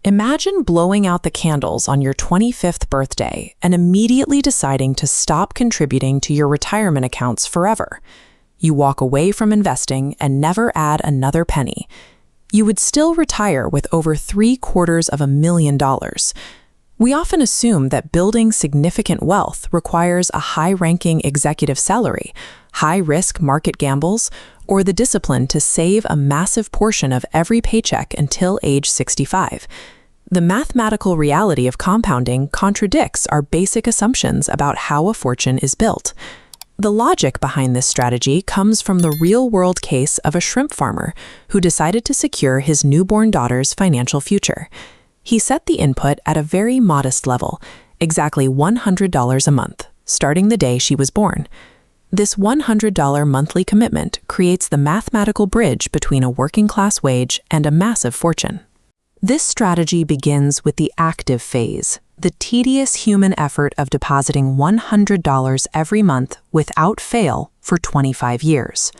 Imagine blowing out the candles on your 25th birthday and immediately deciding to stop contributing to your retirement accounts forever. You walk away from investing and never add another penny. You would still retire with over $750,000. We often assume that building significant wealth requires a high-ranking executive salary, high-risk market gambles, or the discipline to save a massive portion of every paycheck until age 65. The mathematical reality of compounding contradicts our basic assumptions about how a fortune is built. The logic behind this strategy comes from the real-world case of a shrimp farmer who decided to secure his newborn daughter's financial future. He set the input at a very modest level, exactly $100 a month, starting the day she was born. This $100 monthly commitment creates the mathematical bridge between a working-class wage and a massive fortune. This strategy begins with the active phase, the tedious human effort of depositing $100 every month without fail for 25 years.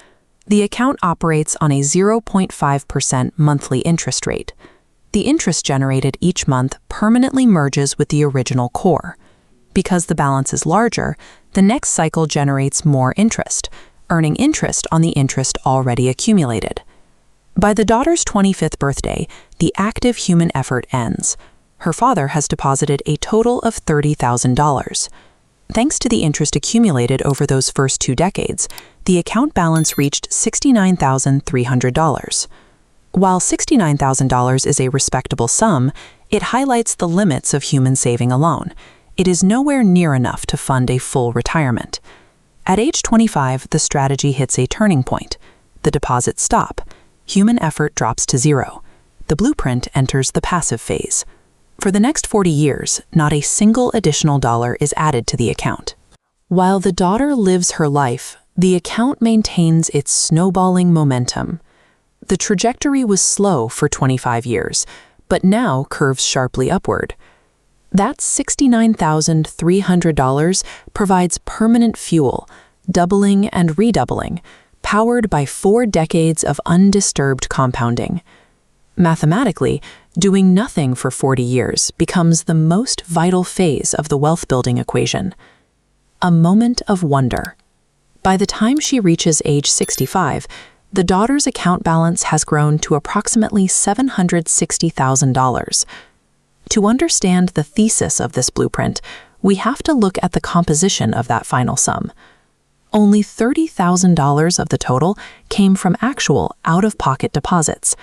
The account operates on a 0.5% monthly interest rate. The interest generated each month permanently merges with the original core. Because the balance is larger, the next cycle generates more interest, earning interest on the interest already accumulated. By the daughter's 25th birthday, the active human effort ends. Her father has deposited a total of $30,000. Thanks to the interest accumulated over those first 2 decades, the account balance reached $69,300. While $69,000 is a respectable sum, it highlights the limits of human saving alone. It is nowhere near enough to fund a full retirement. At age 25, the strategy hits a turning point. The deposits stop. Human effort drops to zero. The blueprint enters the passive phase. For the next 40 years, not a single additional dollar is added to the account. While the daughter lives her life, the account maintains its snowballing momentum. The trajectory was slow for 25 years, but now curves sharply upward. That $69,300 provides permanent fuel, doubling and redoubling, powered by 4 decades of undisturbed compounding. Mathematically, doing nothing for 40 years becomes the most vital phase of the wealth-building equation. A moment of wonder. By the time she reaches age 65, the daughter's account balance has grown to approximately $760,000. To understand the thesis of this blueprint, we have to look at the composition of that final sum. Only $30,000 of the total came from actual out-of-pocket deposits.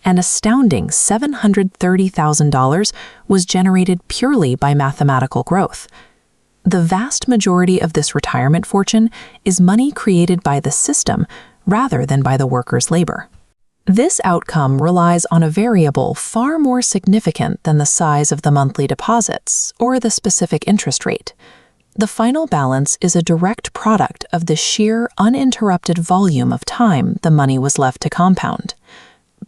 An astounding $730,000 was generated purely by mathematical growth. The vast majority of this retirement fortune is money created by the system rather than by the worker's labor. This outcome relies on a variable far more significant than the size of the monthly deposits or the specific interest rate. The final balance is a direct product of the sheer, uninterrupted volume of time the money was left to compound.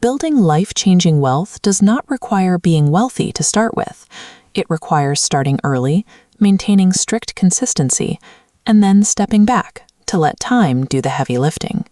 Building life-changing wealth does not require being wealthy to start with. It requires starting early, maintaining strict consistency, and then stepping back to let time do the heavy lifting.